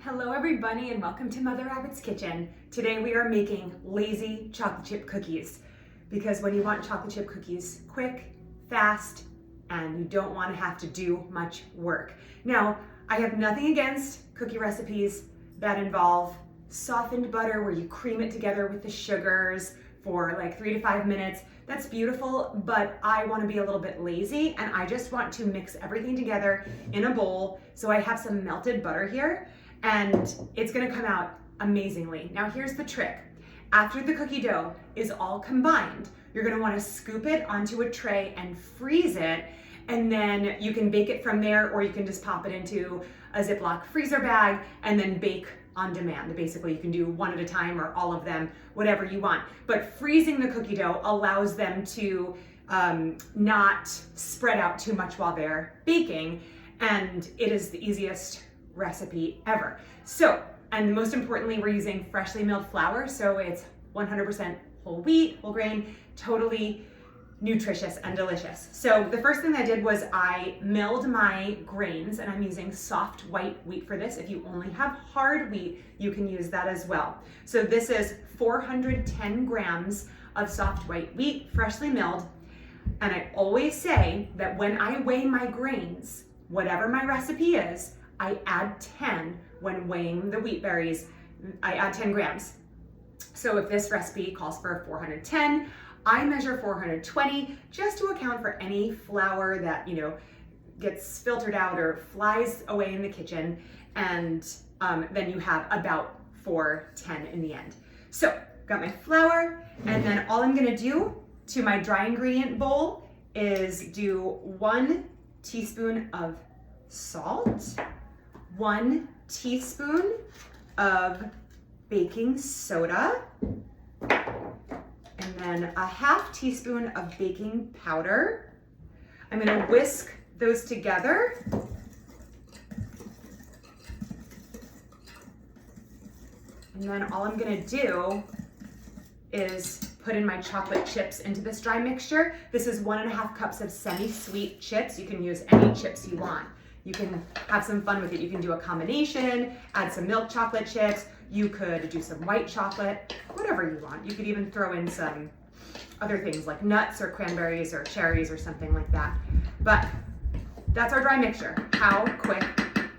Hello everybody and welcome to Mother Rabbit's Kitchen. Today we are making lazy chocolate chip cookies because when you want chocolate chip cookies quick, fast, and you don't want to have to do much work. Now, I have nothing against cookie recipes that involve softened butter where you cream it together with the sugars for like 3 to 5 minutes. That's beautiful, but I want to be a little bit lazy and I just want to mix everything together in a bowl. So I have some melted butter here and it's gonna come out amazingly. Now here's the trick. After the cookie dough is all combined, you're gonna wanna scoop it onto a tray and freeze it, and then you can bake it from there, or you can just pop it into a Ziploc freezer bag and then bake on demand. Basically, you can do one at a time or all of them, whatever you want. But freezing the cookie dough allows them to not spread out too much while they're baking, and it is the easiest recipe ever. So, and most importantly, we're using freshly milled flour, so it's 100% whole wheat, whole grain, totally nutritious and delicious. So the first thing I did was I milled my grains, and I'm using soft white wheat for this. If you only have hard wheat, you can use that as well. So this is 410 grams of soft white wheat, freshly milled. And I always say that when I weigh my grains, whatever my recipe is, I add 10 when weighing the wheat berries. I add 10 grams. So if this recipe calls for 410, I measure 420 just to account for any flour that, gets filtered out or flies away in the kitchen. And then you have about 410 in the end. So got my flour, and then all I'm gonna do to my dry ingredient bowl is do 1 teaspoon of salt, 1 teaspoon of baking soda, and then a half teaspoon of baking powder. I'm gonna whisk those together. And then all I'm gonna do is put in my chocolate chips into this dry mixture. This is 1.5 cups of semi-sweet chips. You can use any chips you want. You can have some fun with it. You can do a combination, add some milk chocolate chips. You could do some white chocolate, whatever you want. You could even throw in some other things like nuts or cranberries or cherries or something like that. But that's our dry mixture. How quick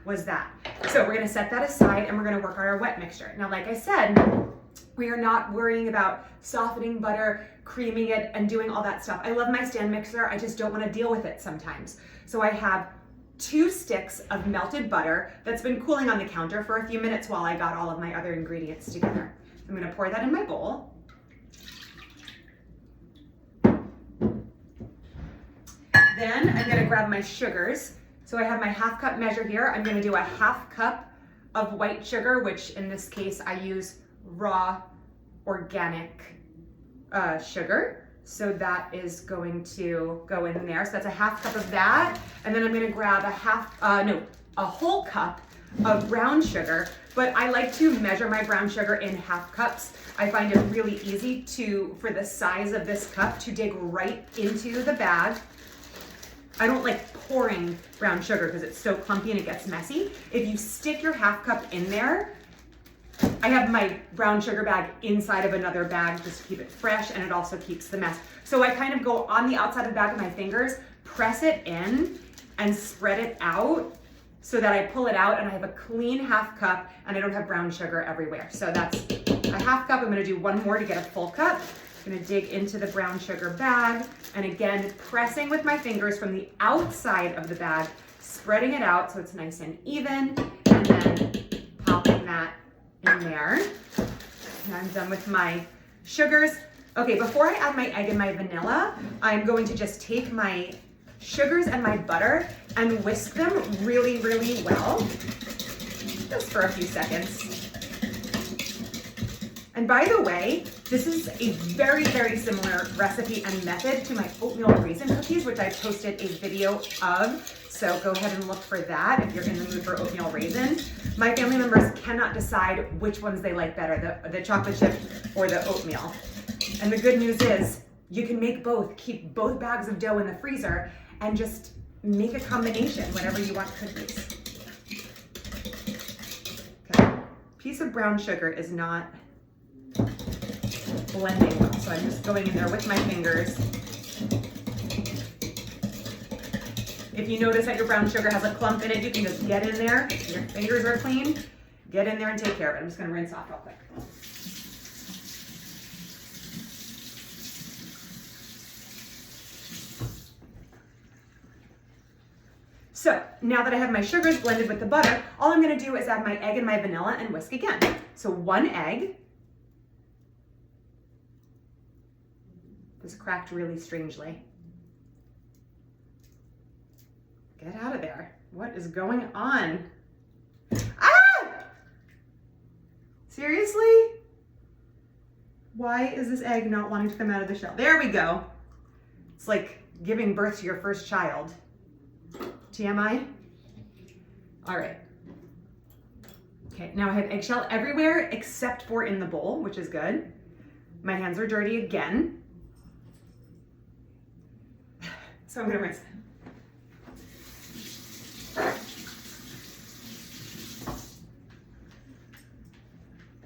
was that? So we're gonna set that aside and we're gonna work on our wet mixture. Now, like I said, we are not worrying about softening butter, creaming it, and doing all that stuff. I love my stand mixer. I just don't want to deal with it sometimes. So I have 2 sticks of melted butter that's been cooling on the counter for a few minutes while I got all of my other ingredients together. I'm going to pour that in my bowl. Then I'm going to grab my sugars. So I have my 1/2 cup measure here. I'm going to do a 1/2 cup of white sugar, which in this case I use raw organic sugar. So that is going to go in there. So that's a 1/2 cup of that. And then I'm gonna grab a whole cup of brown sugar, but I like to measure my brown sugar in 1/2 cups. I find it really easy for the size of this cup to dig right into the bag. I don't like pouring brown sugar because it's so clumpy and it gets messy. If you stick your 1/2 cup in there, I have my brown sugar bag inside of another bag just to keep it fresh, and it also keeps the mess. So I kind of go on the outside of the bag with my fingers, press it in, and spread it out so that I pull it out and I have a clean 1/2 cup and I don't have brown sugar everywhere. So that's a 1/2 cup. I'm gonna do 1 more to get a full cup. I'm gonna dig into the brown sugar bag, and again, pressing with my fingers from the outside of the bag, spreading it out so it's nice and even, and then popping that in there. And I'm done with my sugars. Okay, before I add my egg and my vanilla, I'm going to just take my sugars and my butter and whisk them really, really well, just for a few seconds. And by the way, this is a very, very similar recipe and method to my oatmeal raisin cookies, which I posted a video of. So go ahead and look for that if you're in the mood for oatmeal raisin. My family members cannot decide which ones they like better, the chocolate chip or the oatmeal. And the good news is you can make both, keep both bags of dough in the freezer, and just make a combination whenever you want cookies. Okay. piece of brown sugar is not blending well. So I'm just going in there with my fingers. If you notice that your brown sugar has a clump in it, you can just get in there. Your fingers are clean. Get in there and take care of it. I'm just gonna rinse off real quick. So now that I have my sugars blended with the butter, all I'm gonna do is add my egg and my vanilla and whisk again. So 1 egg. This cracked really strangely. Get out of there. What is going on? Ah! Seriously? Why is this egg not wanting to come out of the shell? There we go. It's like giving birth to your first child. TMI? All right. Okay, now I have eggshell everywhere except for in the bowl, which is good. My hands are dirty again. So I'm gonna rinse them.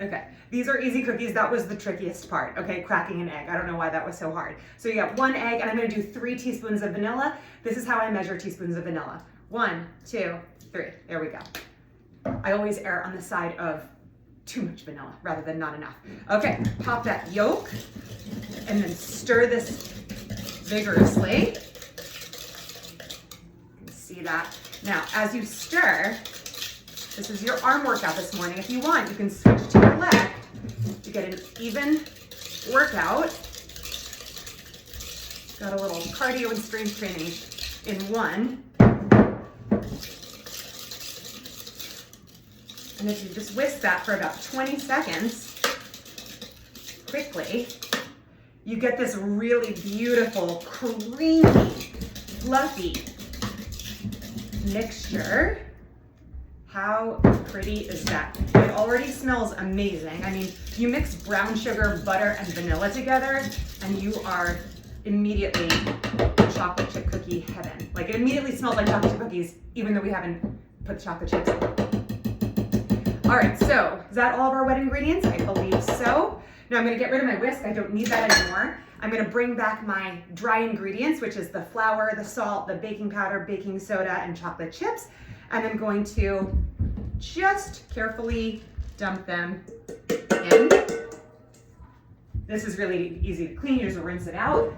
Okay, these are easy cookies. That was the trickiest part, okay, cracking an egg. I don't know why that was so hard. So you got 1 egg, and I'm gonna do 3 teaspoons of vanilla. This is how I measure teaspoons of vanilla. 1, 2, 3, there we go. I always err on the side of too much vanilla rather than not enough. Okay, pop that yolk, and then stir this vigorously. You can see that. Now, as you stir, this is your arm workout this morning. If you want, you can switch to your left to get an even workout. Got a little cardio and strength training in one. And if you just whisk that for about 20 seconds, quickly, you get this really beautiful, creamy, fluffy mixture. How pretty is that? It already smells amazing. I mean, you mix brown sugar, butter, and vanilla together, and you are immediately chocolate chip cookie heaven. Like, it immediately smells like chocolate chip cookies, even though we haven't put chocolate chips in. All right, so is that all of our wet ingredients? I believe so. Now I'm gonna get rid of my whisk. I don't need that anymore. I'm gonna bring back my dry ingredients, which is the flour, the salt, the baking powder, baking soda, and chocolate chips. And I'm going to just carefully dump them in. This is really easy to clean. You just rinse it out.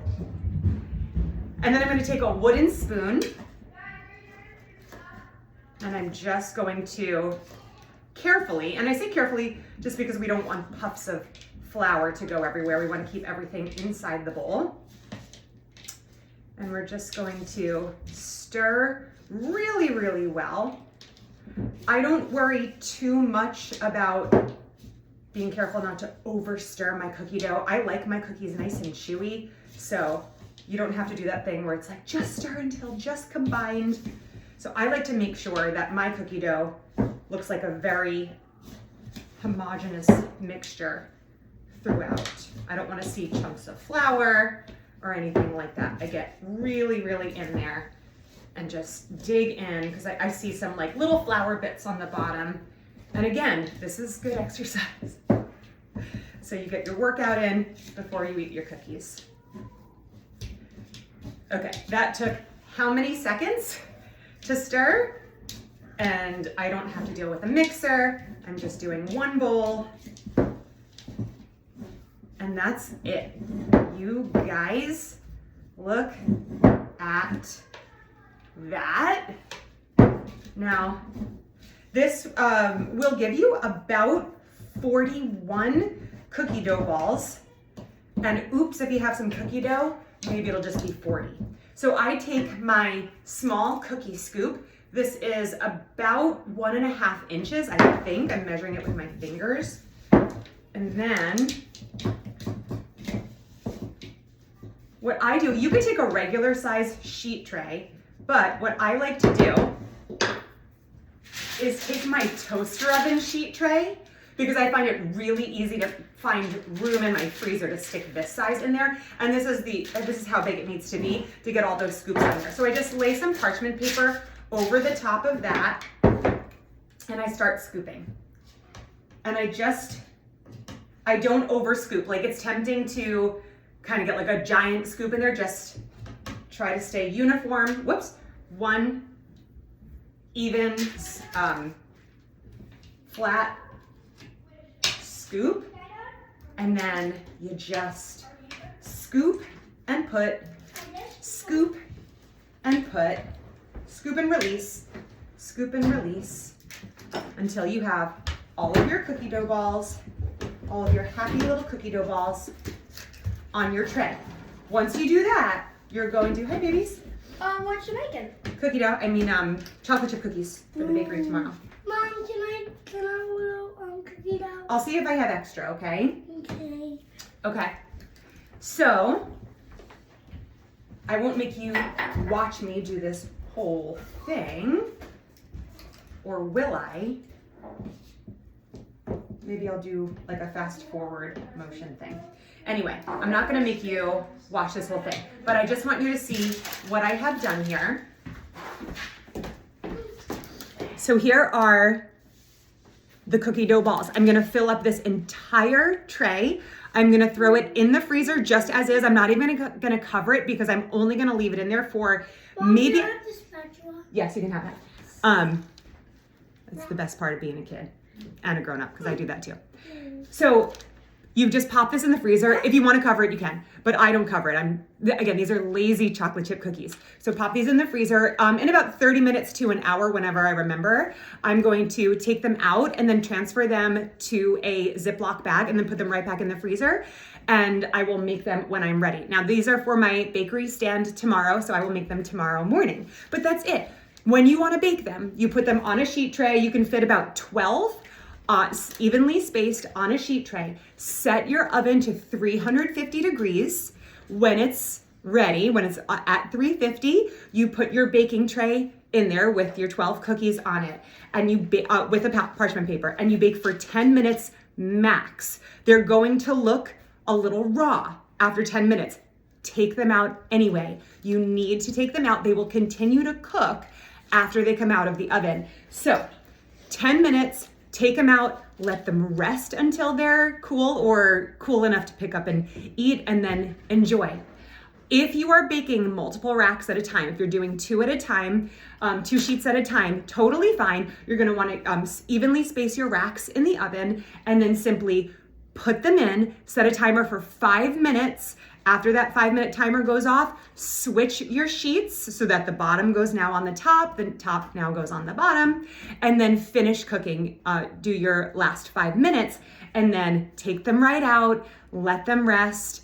And then I'm going to take a wooden spoon, and I'm just going to carefully, and I say carefully just because we don't want puffs of flour to go everywhere. We want to keep everything inside the bowl. And we're just going to stir really, really well. I don't worry too much about being careful not to over stir my cookie dough. I like my cookies nice and chewy, so you don't have to do that thing where it's like just stir until just combined. So I like to make sure that my cookie dough looks like a very homogeneous mixture throughout. I don't want to see chunks of flour or anything like that. I get really, really in there and just dig in, because I see some like little flour bits on the bottom. And again, this is good exercise. So you get your workout in before you eat your cookies. Okay, that took how many seconds to stir? And I don't have to deal with a mixer. I'm just doing one bowl. And that's it. You guys, look at that. Now, this will give you about 41 cookie dough balls. And oops, if you have some cookie dough, maybe it'll just be 40. So I take my small cookie scoop. This is about 1.5 inches, I think. I'm measuring it with my fingers. And then what I do, you could take a regular size sheet tray, but what I like to do is take my toaster oven sheet tray, because I find it really easy to find room in my freezer to stick this size in there. And this is how big it needs to be to get all those scoops in there. So I just lay some parchment paper over the top of that, and I start scooping. And I don't over scoop. Like it's tempting to kind of get like a giant scoop in there. Just try to stay uniform. Whoops. One even flat scoop. And then you just scoop and put, scoop and put, scoop and release, scoop and release until you have all of your cookie dough balls, all of your happy little cookie dough balls on your tray. Once you do that, you're going to, hi babies. What you making? Cookie dough, chocolate chip cookies for the bakery tomorrow. Mom, can I have a little cookie dough? I'll see if I have extra, okay? Okay. Okay. So, I won't make you watch me do this whole thing, or will I? Maybe I'll do like a fast forward motion thing. Anyway, I'm not gonna make you watch this whole thing, but I just want you to see what I have done here. So here are the cookie dough balls. I'm gonna fill up this entire tray. I'm gonna throw it in the freezer just as is. I'm not even gonna cover it because I'm only gonna leave it in there for maybe. Can I have the spatula? Yes, you can have that. That's the best part of being a kid and a grown up, because I do that too. So you just pop this in the freezer. If you want to cover it, you can, but I don't cover it. Again, these are lazy chocolate chip cookies. So pop these in the freezer. In about 30 minutes to an hour, whenever I remember, I'm going to take them out and then transfer them to a Ziploc bag and then put them right back in the freezer. And I will make them when I'm ready. Now, these are for my bakery stand tomorrow, so I will make them tomorrow morning. But that's it. When you want to bake them, you put them on a sheet tray. You can fit about 12 evenly spaced on a sheet tray. Set your oven to 350 degrees. When it's ready, when it's at 350, you put your baking tray in there with your 12 cookies on it, and you with a parchment paper, and you bake for 10 minutes max. They're going to look a little raw after 10 minutes. Take them out anyway. You need to take them out. They will continue to cook after they come out of the oven. So 10 minutes, take them out, let them rest until they're cool or cool enough to pick up and eat, and then enjoy. If you are baking multiple racks at a time, if you're doing 2 at a time, 2 sheets at a time, totally fine. You're gonna wanna evenly space your racks in the oven and then simply put them in, set a timer for 5 minutes. After that 5-minute timer goes off, switch your sheets so that the bottom goes now on the top now goes on the bottom, and then finish cooking. Do your last 5 minutes, and then take them right out, let them rest,